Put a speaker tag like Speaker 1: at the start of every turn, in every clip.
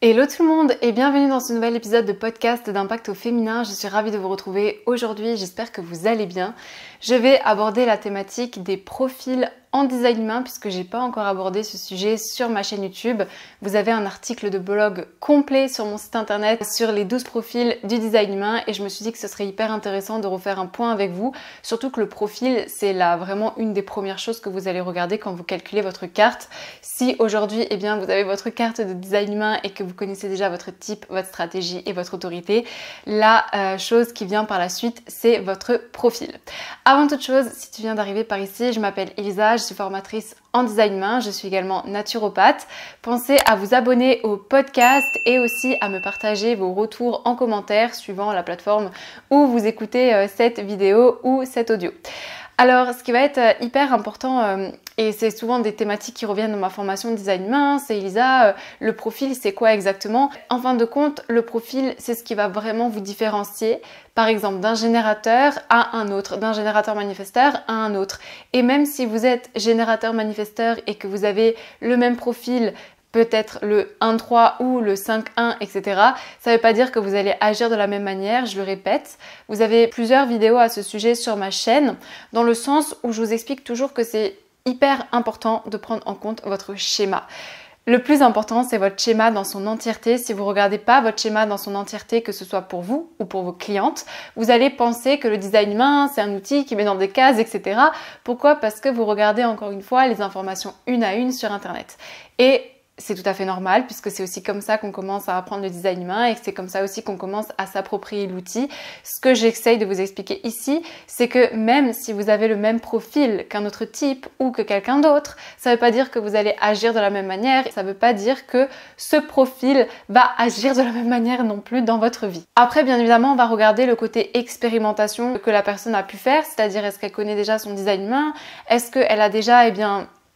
Speaker 1: Hello tout le monde et bienvenue dans ce nouvel épisode de podcast d'Impact au féminin. Je suis ravie de vous retrouver aujourd'hui, j'espère que vous allez bien. Je vais aborder la thématique des profils en design humain puisque j'ai pas encore abordé ce sujet sur ma chaîne YouTube. Vous avez un article de blog complet sur mon site internet sur les 12 profils du design humain et je me suis dit que ce serait hyper intéressant de refaire un point avec vous, surtout que le profil c'est là vraiment une des premières choses que vous allez regarder quand vous calculez votre carte. Si aujourd'hui vous avez votre carte de design humain et que vous connaissez déjà votre type, votre stratégie et votre autorité, la chose qui vient par la suite c'est votre profil. Avant toute chose, si tu viens d'arriver par ici, je m'appelle Elisa, je suis formatrice en design humain, je suis également naturopathe. Pensez à vous abonner au podcast et aussi à me partager vos retours en commentaire suivant la plateforme où vous écoutez cette vidéo ou cet audio. Alors, ce qui va être hyper important, et c'est souvent des thématiques qui reviennent dans ma formation de design humain, c'est Elisa, le profil c'est quoi exactement? En fin de compte, le profil c'est ce qui va vraiment vous différencier, par exemple d'un générateur à un autre, d'un générateur manifesteur à un autre. Et même si vous êtes générateur manifesteur et que vous avez le même profil, peut-être le 1-3 ou le 5-1, etc. Ça ne veut pas dire que vous allez agir de la même manière, je le répète. Vous avez plusieurs vidéos à ce sujet sur ma chaîne, dans le sens où je vous explique toujours que c'est hyper important de prendre en compte votre schéma. Le plus important, c'est votre schéma dans son entièreté. Si vous ne regardez pas votre schéma dans son entièreté, que ce soit pour vous ou pour vos clientes, vous allez penser que le design humain, c'est un outil qui met dans des cases, etc. Pourquoi? Parce que vous regardez encore une fois les informations une à une sur Internet. Et c'est tout à fait normal puisque c'est aussi comme ça qu'on commence à apprendre le design humain et que c'est comme ça aussi qu'on commence à s'approprier l'outil. Ce que j'essaye de vous expliquer ici, c'est que même si vous avez le même profil qu'un autre type ou que quelqu'un d'autre, ça ne veut pas dire que vous allez agir de la même manière. Ça ne veut pas dire que ce profil va agir de la même manière non plus dans votre vie. Après, bien évidemment, on va regarder le côté expérimentation que la personne a pu faire, c'est-à-dire est-ce qu'elle connaît déjà son design humain, est-ce qu'elle a déjà,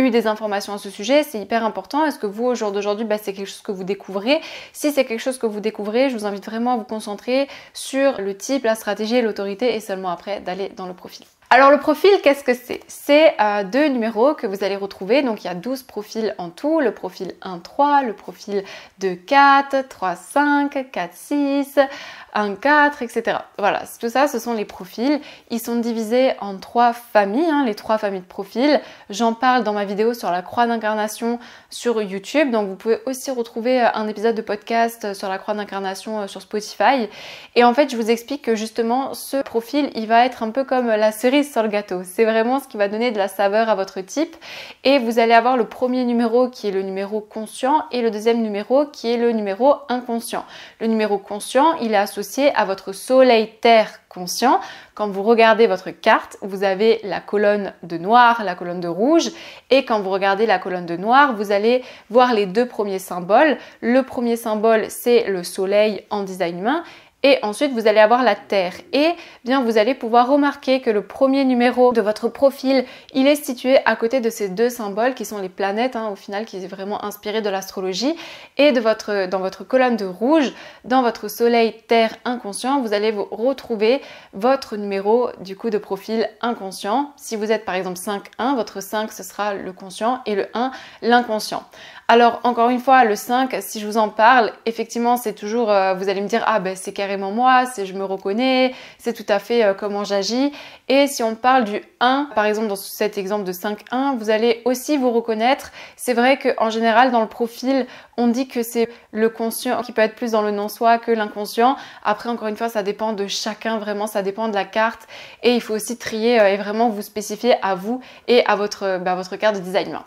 Speaker 1: eu des informations à ce sujet, c'est hyper important. Est-ce que vous, au jour d'aujourd'hui, c'est quelque chose que vous découvrez? Si c'est quelque chose que vous découvrez, je vous invite vraiment à vous concentrer sur le type, la stratégie et l'autorité et seulement après d'aller dans le profil. Alors le profil, qu'est-ce que c'est? C'est deux numéros que vous allez retrouver, donc il y a 12 profils en tout, le profil 1-3, le profil 2-4, 3-5, 4-6, 1-4, etc. Voilà, tout ça, ce sont les profils. Ils sont divisés en 3 familles, les 3 familles de profils. J'en parle dans ma vidéo sur la croix d'incarnation sur YouTube, donc vous pouvez aussi retrouver un épisode de podcast sur la croix d'incarnation sur Spotify. Et en fait, je vous explique que justement, ce profil, il va être un peu comme la cerise sur le gâteau. C'est vraiment ce qui va donner de la saveur à votre type. Et vous allez avoir le premier numéro qui est le numéro conscient et le deuxième numéro qui est le numéro inconscient. Le numéro conscient, il est associé à votre soleil terre conscient. Quand vous regardez votre carte, vous avez la colonne de noir, la colonne de rouge. Et quand vous regardez la colonne de noir, vous allez voir les deux premiers symboles. Le premier symbole, c'est le soleil en design humain. Et ensuite, vous allez avoir la Terre. Et vous allez pouvoir remarquer que le premier numéro de votre profil, il est situé à côté de ces deux symboles qui sont les planètes, au final, qui est vraiment inspiré de l'astrologie. Et dans votre colonne de rouge, dans votre soleil Terre inconscient, vous allez vous retrouver votre numéro du coup de profil inconscient. Si vous êtes par exemple 5-1, votre 5 ce sera le conscient et le 1 l'inconscient. Alors encore une fois, le 5, si je vous en parle, effectivement c'est toujours, vous allez me dire c'est carrément moi, je me reconnais, c'est tout à fait comment j'agis. Et si on parle du 1, par exemple dans cet exemple de 5-1, vous allez aussi vous reconnaître. C'est vrai qu'en général dans le profil, on dit que c'est le conscient qui peut être plus dans le non-soi que l'inconscient. Après encore une fois, ça dépend de chacun, vraiment ça dépend de la carte. Et il faut aussi trier et vraiment vous spécifier à vous et à votre carte de design humain.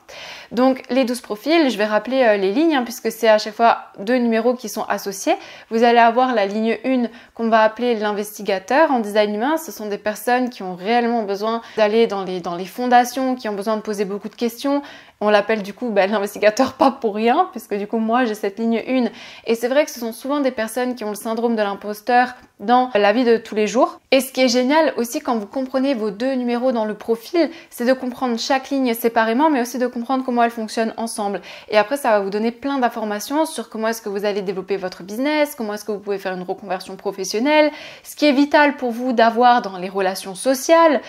Speaker 1: Donc les 12 profils, je vais rappeler les lignes puisque c'est à chaque fois deux numéros qui sont associés. Vous allez avoir la ligne 1 qu'on va appeler l'investigateur en design humain. Ce sont des personnes qui ont réellement besoin d'aller dans les fondations, qui ont besoin de poser beaucoup de questions. On l'appelle du coup l'investigateur pas pour rien, puisque du coup moi j'ai cette ligne 1. Et c'est vrai que ce sont souvent des personnes qui ont le syndrome de l'imposteur dans la vie de tous les jours. Et ce qui est génial aussi quand vous comprenez vos deux numéros dans le profil, c'est de comprendre chaque ligne séparément, mais aussi de comprendre comment elles fonctionnent ensemble. Et après ça va vous donner plein d'informations sur comment est-ce que vous allez développer votre business, comment est-ce que vous pouvez faire une reconversion reconversion professionnelle, ce qui est vital pour vous d'avoir dans les relations sociales.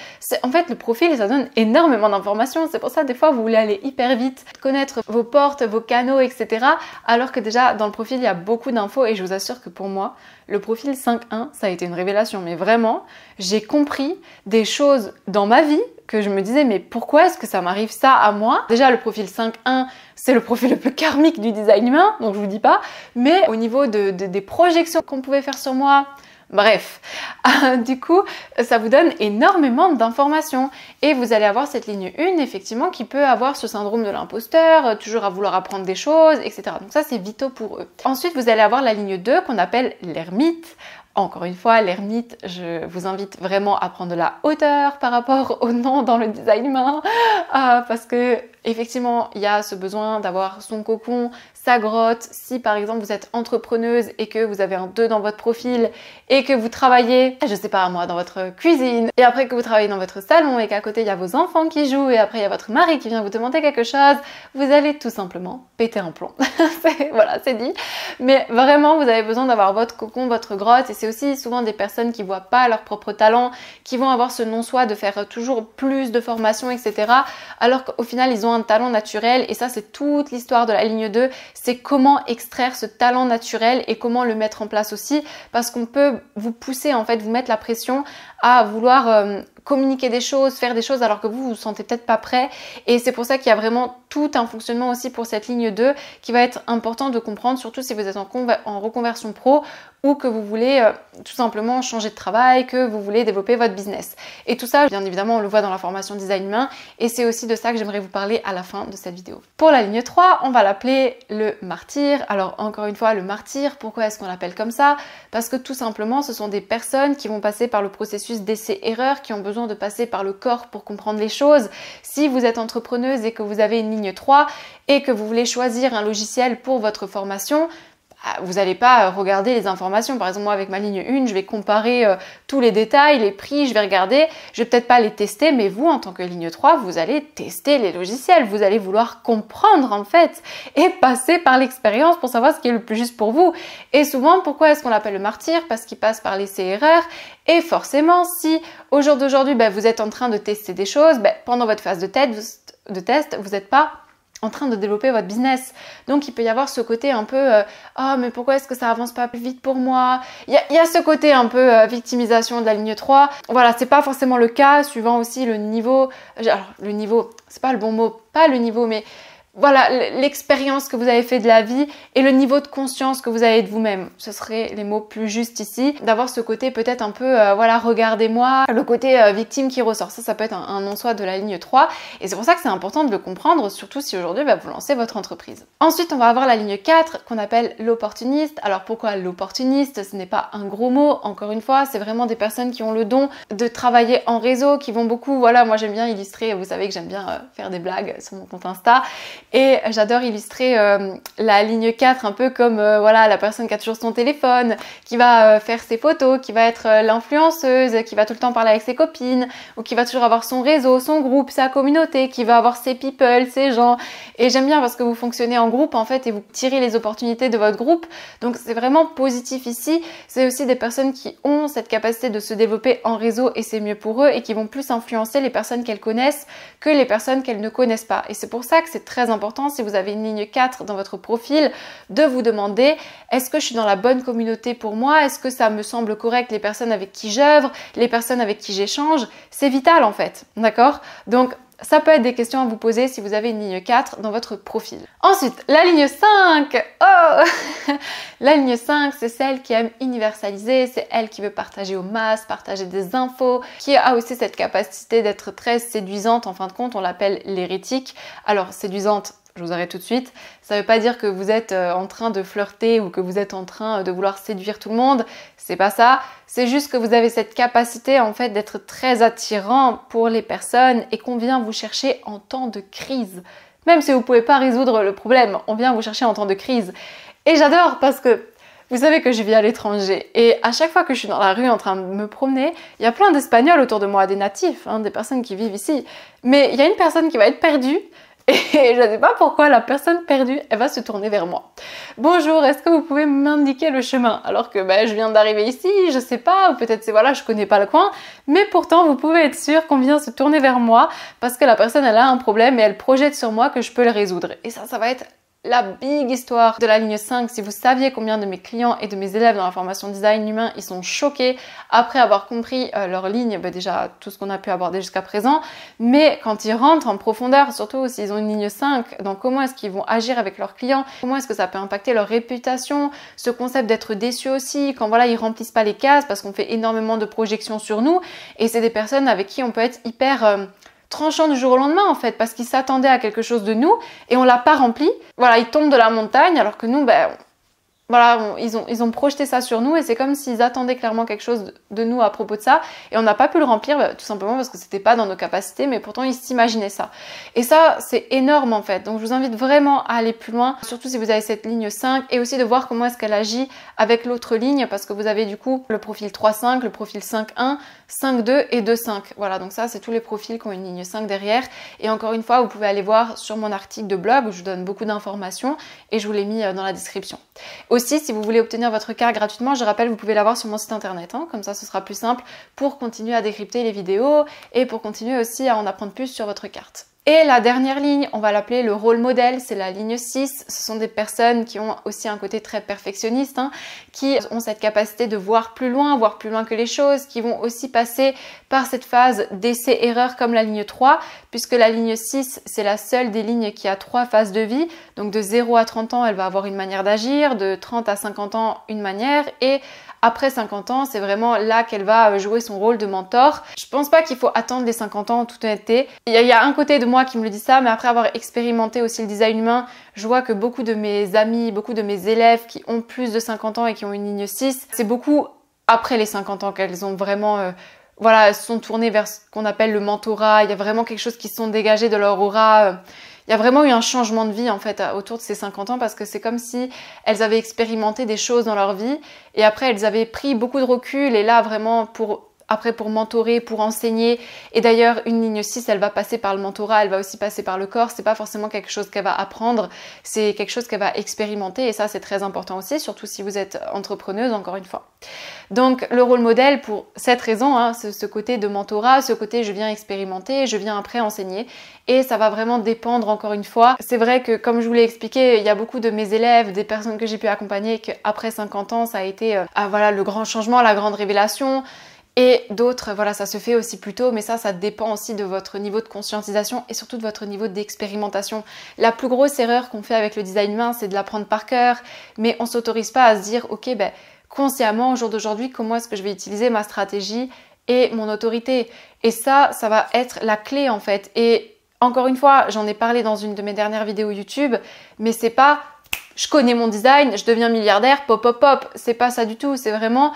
Speaker 1: En fait, le profil, ça donne énormément d'informations. C'est pour ça, des fois, vous voulez aller hyper vite, connaître vos portes, vos canaux, etc. Alors que déjà, dans le profil, il y a beaucoup d'infos et je vous assure que pour moi, le profil 5.1, ça a été une révélation. Mais vraiment, j'ai compris des choses dans ma vie que je me disais, mais pourquoi est-ce que ça m'arrive ça à moi? Déjà, le profil 5.1, c'est le profil le plus karmique du design humain, donc je vous dis pas. Mais au niveau des projections qu'on pouvait faire sur moi, bref, du coup, ça vous donne énormément d'informations et vous allez avoir cette ligne 1, effectivement, qui peut avoir ce syndrome de l'imposteur, toujours à vouloir apprendre des choses, etc. Donc ça, c'est vitaux pour eux. Ensuite, vous allez avoir la ligne 2 qu'on appelle l'ermite. Encore une fois, l'ermite, je vous invite vraiment à prendre de la hauteur par rapport au nom dans le design humain, parce que effectivement, il y a ce besoin d'avoir son cocon, sa grotte. Si par exemple vous êtes entrepreneuse et que vous avez un 2 dans votre profil et que vous travaillez, je sais pas moi, dans votre cuisine, et après que vous travaillez dans votre salon et qu'à côté il y a vos enfants qui jouent et après il y a votre mari qui vient vous demander quelque chose, vous allez tout simplement péter un plomb. Voilà, c'est dit. Mais vraiment, vous avez besoin d'avoir votre cocon, votre grotte, et c'est aussi souvent des personnes qui voient pas leur propre talent, qui vont avoir ce non-soi de faire toujours plus de formations, etc. Alors qu'au final, ils ont un talent naturel, et ça, c'est toute l'histoire de la ligne 2, c'est comment extraire ce talent naturel et comment le mettre en place aussi, parce qu'on peut vous pousser, en fait, vous mettre la pression à vouloir communiquer des choses, faire des choses alors que vous vous sentez peut-être pas prêt, et c'est pour ça qu'il y a vraiment tout un fonctionnement aussi pour cette ligne 2 qui va être important de comprendre, surtout si vous êtes en reconversion pro ou que vous voulez tout simplement changer de travail, que vous voulez développer votre business. Et tout ça, bien évidemment, on le voit dans la formation design humain, et c'est aussi de ça que j'aimerais vous parler à la fin de cette vidéo. Pour la ligne 3, on va l'appeler le martyr. Alors encore une fois, le martyr, pourquoi est-ce qu'on l'appelle comme ça? Parce que tout simplement, ce sont des personnes qui vont passer par le processus d'essai-erreur, qui ont besoin de passer par le corps pour comprendre les choses. Si vous êtes entrepreneuse et que vous avez une ligne 3 et que vous voulez choisir un logiciel pour votre formation, vous n'allez pas regarder les informations. Par exemple, moi avec ma ligne 1, je vais comparer tous les détails, les prix, je vais regarder. Je vais peut-être pas les tester, mais vous, en tant que ligne 3, vous allez tester les logiciels. Vous allez vouloir comprendre en fait et passer par l'expérience pour savoir ce qui est le plus juste pour vous. Et souvent, pourquoi est-ce qu'on l'appelle le martyr? Parce qu'il passe par l'essai-erreur. Et forcément, si au jour d'aujourd'hui, vous êtes en train de tester des choses, pendant votre phase de test, vous n'êtes pas en train de développer votre business. Donc il peut y avoir ce côté un peu oh mais pourquoi est-ce que ça avance pas plus vite pour moi? Il y a ce côté un peu victimisation de la ligne 3. Voilà, c'est pas forcément le cas, suivant aussi le niveau. Alors le niveau, c'est pas le bon mot, pas le niveau, mais voilà, l'expérience que vous avez fait de la vie et le niveau de conscience que vous avez de vous-même. Ce seraient les mots plus justes ici. D'avoir ce côté peut-être un peu, voilà, regardez-moi, le côté victime qui ressort. Ça peut être un non-soi de la ligne 3. Et c'est pour ça que c'est important de le comprendre, surtout si aujourd'hui vous lancez votre entreprise. Ensuite, on va avoir la ligne 4 qu'on appelle l'opportuniste. Alors pourquoi l'opportuniste? Ce n'est pas un gros mot, encore une fois, c'est vraiment des personnes qui ont le don de travailler en réseau, qui vont beaucoup, voilà, moi j'aime bien illustrer, vous savez que j'aime bien faire des blagues sur mon compte Insta. Et j'adore illustrer la ligne 4 un peu comme voilà, la personne qui a toujours son téléphone, qui va faire ses photos, qui va être l'influenceuse, qui va tout le temps parler avec ses copines, ou qui va toujours avoir son réseau, son groupe, sa communauté, qui va avoir ses people, ses gens. Et j'aime bien parce que vous fonctionnez en groupe en fait et vous tirez les opportunités de votre groupe. Donc c'est vraiment positif ici. C'est aussi des personnes qui ont cette capacité de se développer en réseau et c'est mieux pour eux et qui vont plus influencer les personnes qu'elles connaissent que les personnes qu'elles ne connaissent pas. Et c'est pour ça que c'est très important, si vous avez une ligne 4 dans votre profil, de vous demander est-ce que je suis dans la bonne communauté pour moi? Est-ce que ça me semble correct les personnes avec qui j'œuvre, les personnes avec qui j'échange? C'est vital en fait, d'accord? Donc ça peut être des questions à vous poser si vous avez une ligne 4 dans votre profil. Ensuite, la ligne 5. Oh La ligne 5, c'est celle qui aime universaliser, c'est elle qui veut partager aux masses, partager des infos, qui a aussi cette capacité d'être très séduisante. En fin de compte, on l'appelle l'hérétique. Alors, séduisante, je vous arrête tout de suite. Ça ne veut pas dire que vous êtes en train de flirter ou que vous êtes en train de vouloir séduire tout le monde. C'est pas ça. C'est juste que vous avez cette capacité en fait d'être très attirant pour les personnes et qu'on vient vous chercher en temps de crise. Même si vous ne pouvez pas résoudre le problème, on vient vous chercher en temps de crise. Et j'adore parce que vous savez que je vis à l'étranger et à chaque fois que je suis dans la rue en train de me promener, il y a plein d'Espagnols autour de moi, des natifs, des personnes qui vivent ici. Mais il y a une personne qui va être perdue, Et je ne sais pas pourquoi la personne perdue, elle va se tourner vers moi. Bonjour, est-ce que vous pouvez m'indiquer le chemin? Alors que je viens d'arriver ici, je sais pas, ou peut-être c'est voilà, je connais pas le coin, mais pourtant vous pouvez être sûr qu'on vient se tourner vers moi parce que la personne elle a un problème et elle projette sur moi que je peux le résoudre. Et ça va être la big histoire de la ligne 5. Si vous saviez combien de mes clients et de mes élèves dans la formation design humain, ils sont choqués après avoir compris leur ligne, déjà tout ce qu'on a pu aborder jusqu'à présent, mais quand ils rentrent en profondeur, surtout s'ils ont une ligne 5, donc comment est-ce qu'ils vont agir avec leurs clients, comment est-ce que ça peut impacter leur réputation, ce concept d'être déçu aussi, quand voilà ils remplissent pas les cases parce qu'on fait énormément de projections sur nous, et c'est des personnes avec qui on peut être hyper tranchant du jour au lendemain en fait, parce qu'ils s'attendaient à quelque chose de nous et on l'a pas rempli. Voilà, ils tombent de la montagne alors que nous, voilà, ils ont projeté ça sur nous et c'est comme s'ils attendaient clairement quelque chose de nous à propos de ça et on n'a pas pu le remplir tout simplement parce que c'était pas dans nos capacités, mais pourtant ils s'imaginaient ça. Et ça, c'est énorme en fait. Donc je vous invite vraiment à aller plus loin, surtout si vous avez cette ligne 5 et aussi de voir comment est-ce qu'elle agit avec l'autre ligne parce que vous avez du coup le profil 3-5, le profil 5-1, 5-2 et 2-5. Voilà, donc ça c'est tous les profils qui ont une ligne 5 derrière. Et encore une fois, vous pouvez aller voir sur mon article de blog où je vous donne beaucoup d'informations et je vous l'ai mis dans la description. Aussi, si vous voulez obtenir votre carte gratuitement, je rappelle, vous pouvez l'avoir sur mon site internet. Comme ça, ce sera plus simple pour continuer à décrypter les vidéos et pour continuer aussi à en apprendre plus sur votre carte. Et la dernière ligne, on va l'appeler le rôle modèle, c'est la ligne 6. Ce sont des personnes qui ont aussi un côté très perfectionniste, qui ont cette capacité de voir plus loin que les choses, qui vont aussi passer par cette phase d'essai-erreur comme la ligne 3, puisque la ligne 6, c'est la seule des lignes qui a 3 phases de vie. Donc de 0 à 30 ans, elle va avoir une manière d'agir, de 30 à 50 ans, une manière, et après 50 ans, c'est vraiment là qu'elle va jouer son rôle de mentor. Je pense pas qu'il faut attendre les 50 ans en toute honnêteté. Il y a un côté de moi qui me le dit ça, mais après avoir expérimenté aussi le design humain, je vois que beaucoup de mes amis, beaucoup de mes élèves qui ont plus de 50 ans et qui ont une ligne 6, c'est beaucoup après les 50 ans qu'elles ont vraiment... voilà, elles se sont tournées vers ce qu'on appelle le mentorat. Il y a vraiment quelque chose qui se sont dégagés de leur aura. Il y a vraiment eu un changement de vie en fait autour de ces 50 ans parce que c'est comme si elles avaient expérimenté des choses dans leur vie et après elles avaient pris beaucoup de recul et là vraiment pour mentorer, pour enseigner. Et d'ailleurs, une ligne 6, elle va passer par le mentorat, elle va aussi passer par le corps. C'est pas forcément quelque chose qu'elle va apprendre, c'est quelque chose qu'elle va expérimenter. Et ça, c'est très important aussi, surtout si vous êtes entrepreneuse, encore une fois. Donc, le rôle modèle, pour cette raison, ce côté de mentorat, ce côté je viens expérimenter, je viens après enseigner. Et ça va vraiment dépendre, encore une fois. C'est vrai que, comme je vous l'ai expliqué, il y a beaucoup de mes élèves, des personnes que j'ai pu accompagner, qu'après 50 ans, ça a été voilà, le grand changement, la grande révélation. Et d'autres, voilà, ça se fait aussi plus tôt, mais ça dépend aussi de votre niveau de conscientisation et surtout de votre niveau d'expérimentation. La plus grosse erreur qu'on fait avec le design humain, c'est de l'apprendre par cœur, mais on s'autorise pas à se dire, ok, consciemment, au jour d'aujourd'hui, comment est-ce que je vais utiliser ma stratégie et mon autorité. Et ça va être la clé en fait. Et encore une fois, j'en ai parlé dans une de mes dernières vidéos YouTube, mais c'est pas, je connais mon design, je deviens milliardaire, pop, pop, pop. C'est pas ça du tout, c'est vraiment...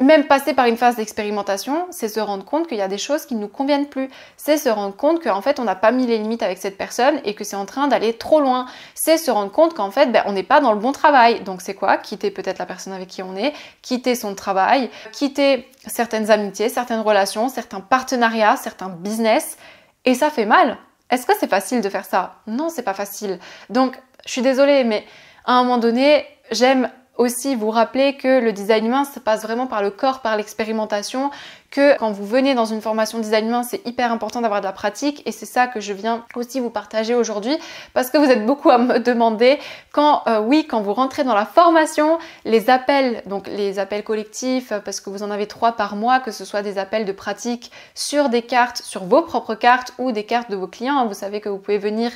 Speaker 1: Même passer par une phase d'expérimentation, c'est se rendre compte qu'il y a des choses qui ne nous conviennent plus. C'est se rendre compte qu'en fait, on n'a pas mis les limites avec cette personne et que c'est en train d'aller trop loin. C'est se rendre compte qu'en fait, on n'est pas dans le bon travail. Donc c'est quoi? Quitter peut-être la personne avec qui on est, quitter son travail, quitter certaines amitiés, certaines relations, certains partenariats, certains business. Et ça fait mal. Est-ce que c'est facile de faire ça? Non, c'est pas facile. Donc, je suis désolée, mais à un moment donné, j'aime aussi vous rappeler que le design humain, ça passe vraiment par le corps, par l'expérimentation, que quand vous venez dans une formation design humain, c'est hyper important d'avoir de la pratique et c'est ça que je viens aussi vous partager aujourd'hui parce que vous êtes beaucoup à me demander quand vous rentrez dans la formation, les appels, donc les appels collectifs, parce que vous en avez 3 par mois, que ce soit des appels de pratique sur des cartes, sur vos propres cartes ou des cartes de vos clients. Vous savez que vous pouvez venir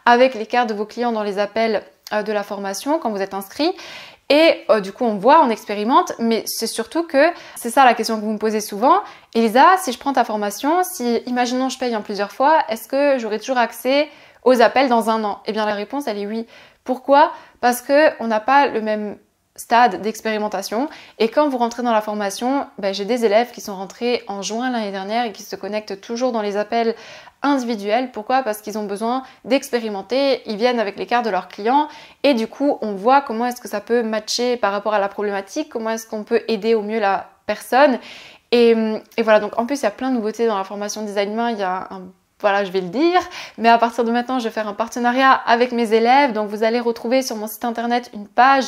Speaker 1: avec les cartes de vos clients dans les appels de la formation quand vous êtes inscrit. Et du coup, on voit, on expérimente, mais c'est surtout que, c'est ça la question que vous me posez souvent, Elisa, si je prends ta formation, si, imaginons, je paye en plusieurs fois, est-ce que j'aurai toujours accès aux appels dans 1 an? Eh bien, la réponse, elle est oui. Pourquoi? Parce qu'on n'a pas le même stade d'expérimentation et quand vous rentrez dans la formation, j'ai des élèves qui sont rentrés en juin l'année dernière et qui se connectent toujours dans les appels individuels. Pourquoi? Parce qu'ils ont besoin d'expérimenter, ils viennent avec les cartes de leurs clients et du coup on voit comment est-ce que ça peut matcher par rapport à la problématique, comment est-ce qu'on peut aider au mieux la personne et voilà. Donc en plus il y a plein de nouveautés dans la formation design humain, il y a un voilà, je vais le dire, mais à partir de maintenant, je vais faire un partenariat avec mes élèves. Donc, vous allez retrouver sur mon site internet une page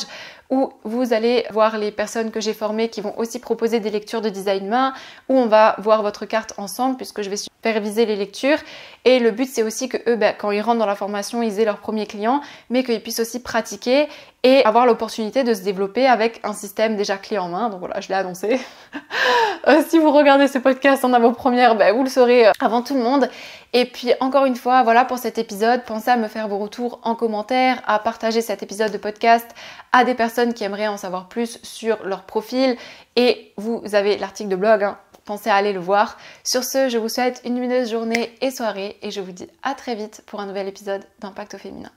Speaker 1: où vous allez voir les personnes que j'ai formées qui vont aussi proposer des lectures de design main, où on va voir votre carte ensemble puisque je vais superviser les lectures. Et le but, c'est aussi que eux, quand ils rentrent dans la formation, ils aient leur premier client, mais qu'ils puissent aussi pratiquer et avoir l'opportunité de se développer avec un système déjà clé en main. Donc voilà, je l'ai annoncé. Si vous regardez ce podcast en avant-première, vous le saurez avant tout le monde. Et puis encore une fois, voilà pour cet épisode, pensez à me faire vos retours en commentaire, à partager cet épisode de podcast à des personnes qui aimeraient en savoir plus sur leur profil. Et vous avez l'article de blog, pensez à aller le voir. Sur ce, je vous souhaite une lumineuse journée et soirée et je vous dis à très vite pour un nouvel épisode d'Impact au féminin.